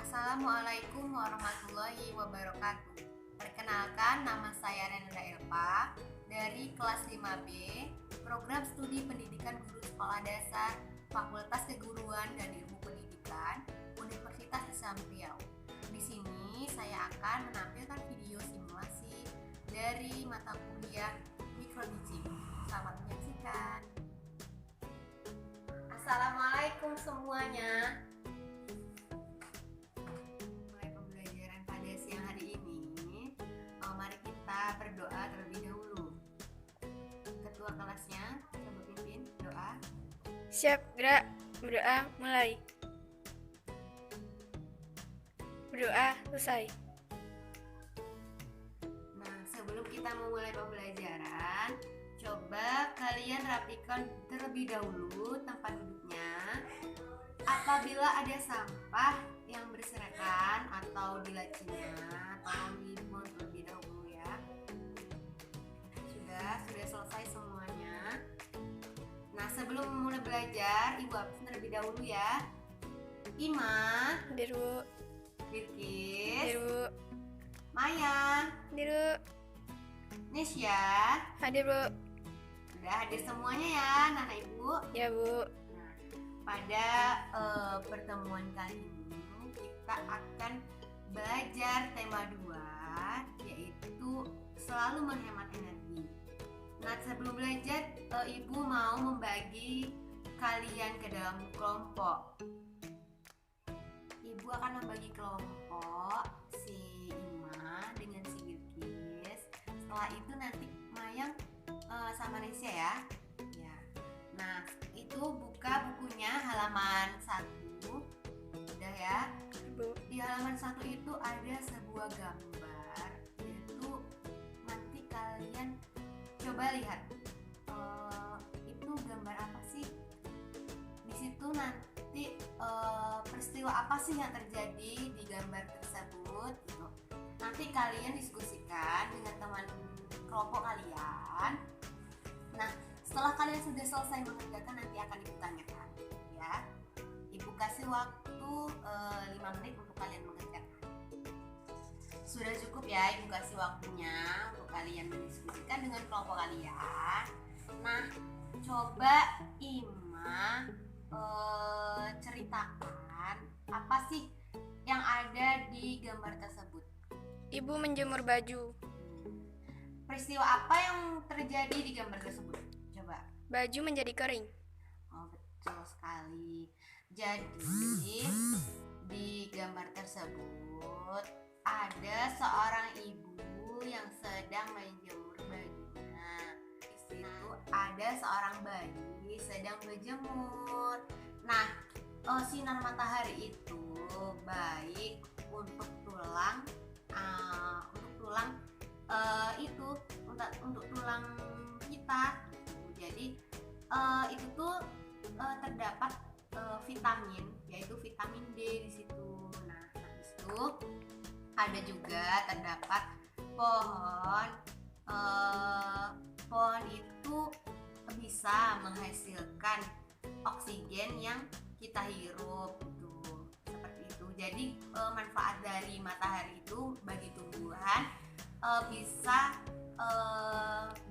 Assalamualaikum warahmatullahi wabarakatuh. Perkenalkan, nama saya Renanda Elpa dari kelas 5B, Program Studi Pendidikan Guru Sekolah Dasar, Fakultas Keguruan dan Ilmu Pendidikan, Universitas Islam Riau. Di sini saya akan menampilkan video simulasi dari mata kuliah Mikrodijing. Selamat menyaksikan. Assalamualaikum semuanya. Mulai pembelajaran pada siang hari ini, mari kita berdoa terlebih dahulu. Ketua kelasnya, coba pimpin doa. Siap, gerak, berdoa, mulai. Berdoa, selesai. Nah, sebelum kita memulai pembelajaran, coba kalian rapikan terlebih dahulu tempat duduknya. Apabila ada sampah yang berserakan atau di lacinya, tolong dibuang terlebih dahulu ya. Sudah selesai semuanya. Nah, sebelum mulai belajar, Ibu absen terlebih dahulu ya. Ima, Hadir, Bu. Bilkis, Hadir, Bu. Maya, Hadir, Bu. Nesya, Hadir, Bu. sudah hadir semuanya ya, Nana Ibu. Ya, Bu. Nah, pada pertemuan kali ini kita akan belajar tema 2, yaitu selalu menghemat energi. Nah, sebelum belajar, Ibu mau membagi kalian ke dalam kelompok. Ibu akan membagi kelompok si Ima dengan si Bilkis. Setelah itu nanti Mayang sama Nesya ya. Ya. Nah, itu buka bukunya halaman 1. Udah ya. Bu. Di halaman 1 itu ada sebuah gambar. Itu nanti kalian coba lihat. Itu gambar apa sih? Di situ nanti peristiwa apa sih yang terjadi di gambar tersebut gitu. Nanti kalian diskusikan dengan teman kelompok kalian. Nah, setelah kalian sudah selesai mengerjakan, nanti akan Ibu tanyakan ya. Ibu kasih waktu 5 menit untuk kalian mengerjakan. Sudah cukup ya Ibu kasih waktunya untuk kalian mendiskusikan dengan kelompok kalian. Nah, coba Ima ceritakan apa sih yang ada di gambar tersebut. Ibu menjemur baju. Peristiwa apa yang terjadi di gambar tersebut? Coba. Baju menjadi kering. Oh, betul sekali. Jadi di gambar tersebut ada seorang ibu yang sedang menjemur bajunya. Di situ ada seorang bayi sedang berjemur. Nah, sinar matahari itu baik untuk tulang, untuk tulang kita. Jadi itu tuh terdapat vitamin, yaitu vitamin D di situ. Nah, di situ ada juga terdapat pohon. Pohon itu bisa menghasilkan oksigen yang kita hirup gitu. Seperti itu. Jadi manfaat dari matahari itu bagi tumbuhan bisa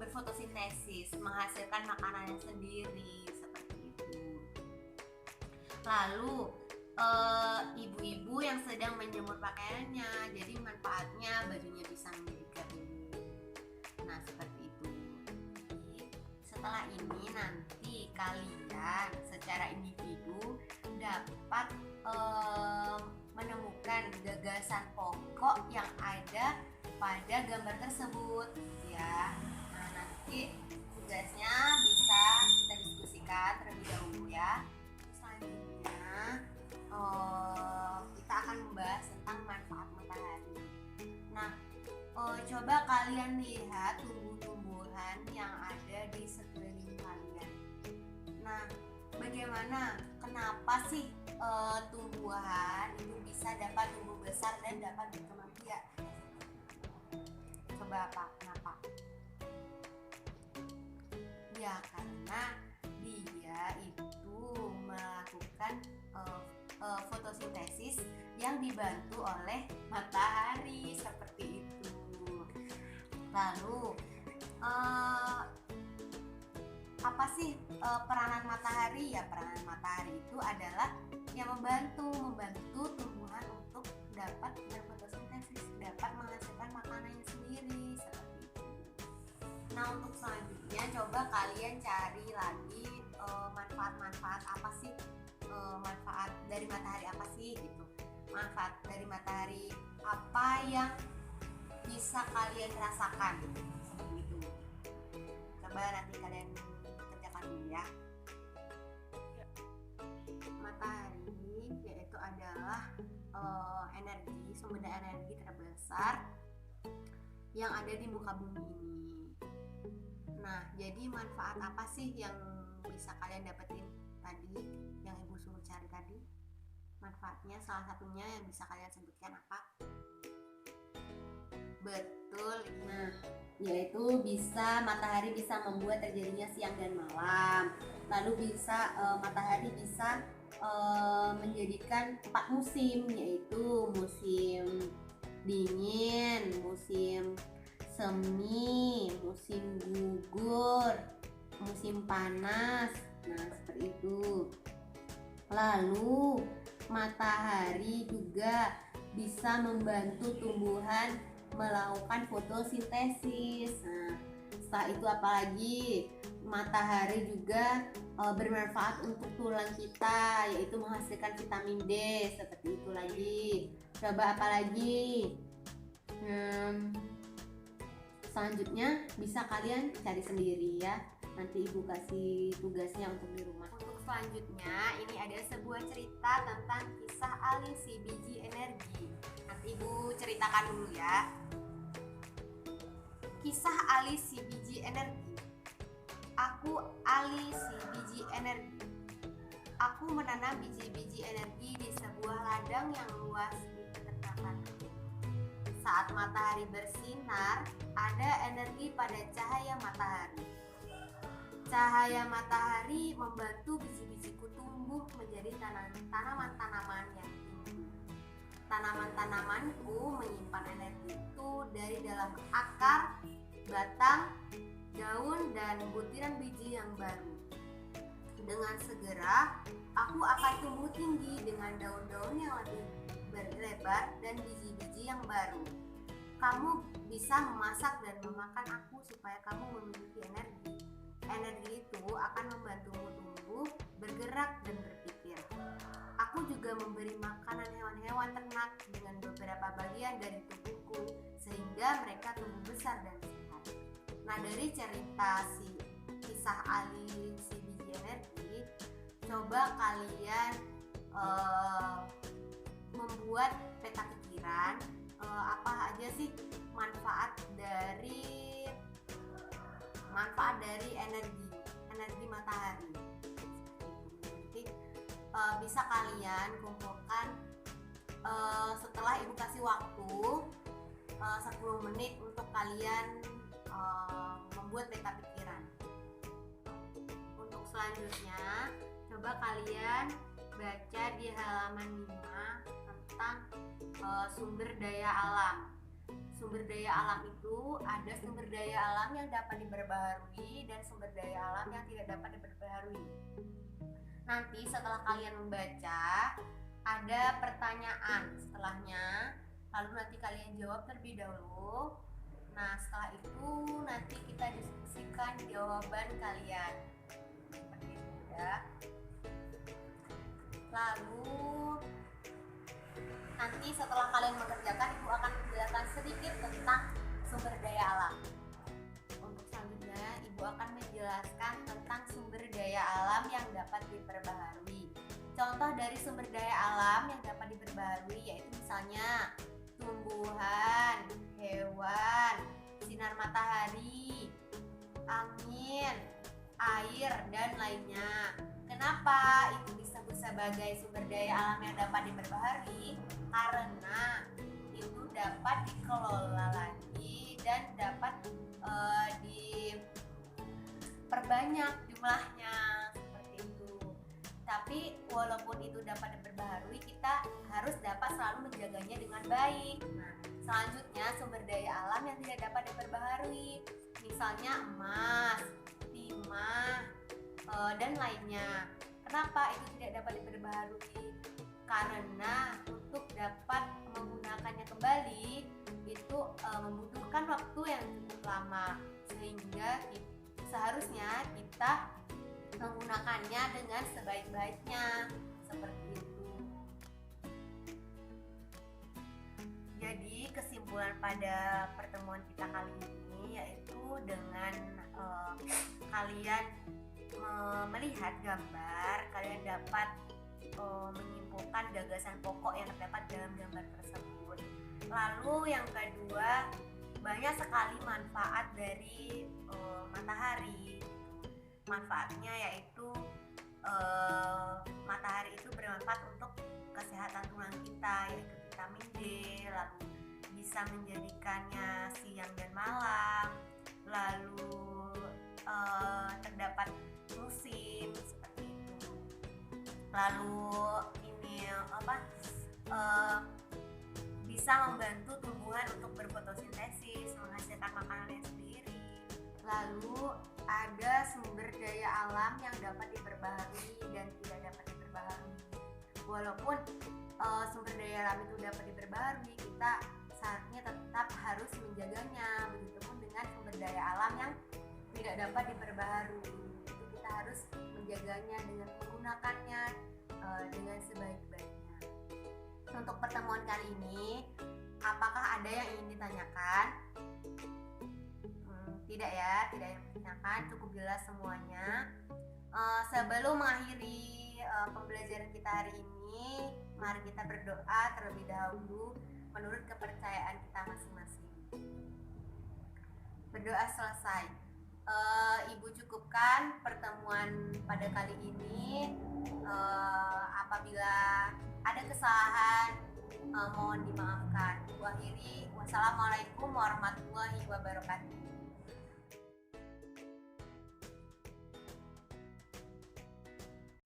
berfotosintesis, menghasilkan makanannya sendiri seperti itu. Lalu ibu-ibu yang sedang menjemur pakaiannya, jadi manfaatnya bajunya bisa menjadi kering. Nah, seperti itu. Setelah ini nanti kalian secara individu dapat menemukan gagasan pokok yang ada pada gambar tersebut ya. Nah, nanti tugasnya bisa kita diskusikan terlebih dahulu ya. Selanjutnya kita akan membahas tentang manfaat matahari. Nah, coba kalian lihat tumbuh-tumbuhan yang ada di sekeliling kalian. Nah, bagaimana? Kenapa sih tumbuhan itu bisa dapat tumbuh besar dan dapat berkembang biak? Coba apa? Kenapa? Ya, karena dia itu melakukan fotosintesis yang dibantu oleh matahari seperti itu. Lalu apa sih peranan matahari? Ya, peranan matahari itu adalah yang membantu tumbuhan untuk dapat berfotosintesis, dapat menghasilkan makanannya sendiri seperti itu. Nah, untuk selanjutnya coba kalian cari lagi manfaat-manfaat apa sih, manfaat dari matahari apa sih gitu. Manfaat dari matahari apa yang bisa kalian rasakan seperti itu. Coba nanti kalian kerjakan dulu ya. Matahari yaitu adalah energi, sumber daya energi terbesar yang ada di muka bumi ini. Nah, jadi manfaat apa sih yang bisa kalian dapetin tadi, yang ibu suruh cari tadi? Manfaatnya salah satunya yang bisa kalian sebutkan apa? Betul, nah yaitu matahari bisa membuat terjadinya siang dan malam. Lalu matahari bisa menjadikan 4 musim, yaitu musim dingin, musim semi, musim gugur, musim panas. Nah, seperti itu. Lalu matahari juga bisa membantu tumbuhan melakukan fotosintesis. Nah, setelah itu apalagi? Matahari juga bermanfaat untuk tulang kita, yaitu menghasilkan vitamin D, seperti itu lagi. Coba apalagi? Selanjutnya bisa kalian cari sendiri ya. Nanti ibu kasih tugasnya untuk di rumah. Untuk selanjutnya ini ada sebuah cerita tentang kisah Ali si biji energi. Nanti ibu ceritakan dulu ya. Kisah Ali si biji energi. Aku Ali si biji energi. Aku menanam biji-biji energi di sebuah ladang yang luas di peternakan. Saat matahari bersinar, ada energi pada cahaya matahari. Cahaya matahari membantu biji-bijiku tumbuh menjadi tanaman-tanaman yang tinggi. Tanaman-tanamanku menyimpan energi itu dari dalam akar, batang, daun, dan butiran biji yang baru. Dengan segera, aku akan tumbuh tinggi dengan daun-daun yang lebih berlebar dan biji-biji yang baru. Kamu bisa memasak dan memakan aku supaya kamu memiliki energi. Energi itu akan membantumu tumbuh, bergerak, dan berpikir. Aku juga memberi makanan hewan-hewan ternak dengan beberapa bagian dari tubuhku sehingga mereka tumbuh besar dan sehat. Nah, dari cerita kisah Ali si biji energi, coba kalian membuat peta pikiran apa aja sih manfaat dari energi matahari. Nanti bisa kalian kumpulkan setelah ibu kasih waktu 10 menit untuk kalian membuat peta pikiran. Untuk selanjutnya coba kalian baca di halaman 5 tentang sumber daya alam. Sumber daya alam itu ada sumber daya alam yang dapat diperbaharui dan sumber daya alam yang tidak dapat diperbaharui. Nanti setelah kalian membaca ada pertanyaan setelahnya, lalu nanti kalian jawab terlebih dahulu. Nah, setelah itu nanti kita diskusikan jawaban kalian seperti itu ya. Lalu nanti setelah kalian mengerjakan, ibu akan menjelaskan sedikit tentang sumber daya alam. Untuk selanjutnya, ibu akan menjelaskan tentang sumber daya alam yang dapat diperbaharui. Contoh dari sumber daya alam yang dapat diperbaharui yaitu misalnya tumbuhan, hewan, sinar matahari, angin, air, dan lainnya. Kenapa itu disebut sebagai sumber daya alam yang dapat diperbaharui? Karena itu dapat dikelola lagi dan dapat diperbanyak jumlahnya seperti itu. Tapi walaupun itu dapat diperbaharui, kita harus dapat selalu menjaganya dengan baik. Nah, selanjutnya sumber daya alam yang tidak dapat diperbaharui, misalnya emas, timah, dan lainnya. Kenapa itu tidak dapat diperbaharui? Karena untuk dapat menggunakannya kembali itu membutuhkan waktu yang cukup lama, sehingga seharusnya kita menggunakannya dengan sebaik-baiknya, seperti itu. Jadi kesimpulan pada pertemuan kita kali ini yaitu dengan kalian melihat gambar, kalian dapat menyimpulkan gagasan pokok yang terdapat dalam gambar tersebut. Lalu yang kedua, banyak sekali manfaat dari matahari. Manfaatnya yaitu matahari itu bermanfaat untuk kesehatan tulang kita, yaitu vitamin D, lalu bisa menjadikannya siang dan malam, lalu terdapat musim seperti itu. Lalu ini bisa membantu tumbuhan untuk berfotosintesis, menghasilkan makanannya sendiri. Lalu ada sumber daya alam yang dapat diperbaharui dan tidak dapat diperbaharui. Walaupun sumber daya alam itu dapat diperbaharui, kita saatnya tetap harus menjaganya. Begitupun dengan sumber daya alam yang tidak dapat diperbaharui, itu kita harus menjaganya dengan menggunakannya dengan sebaik-baiknya. Untuk pertemuan kali ini, apakah ada yang ingin ditanyakan? Tidak ya, tidak yang ditanyakan, cukup jelas semuanya. Sebelum mengakhiri pembelajaran kita hari ini, mari kita berdoa terlebih dahulu menurut kepercayaan kita masing-masing. Berdoa selesai. Ibu cukupkan pertemuan pada kali ini. Apabila ada kesalahan, mohon dimaafkan. Wassalamualaikum warahmatullahi wabarakatuh.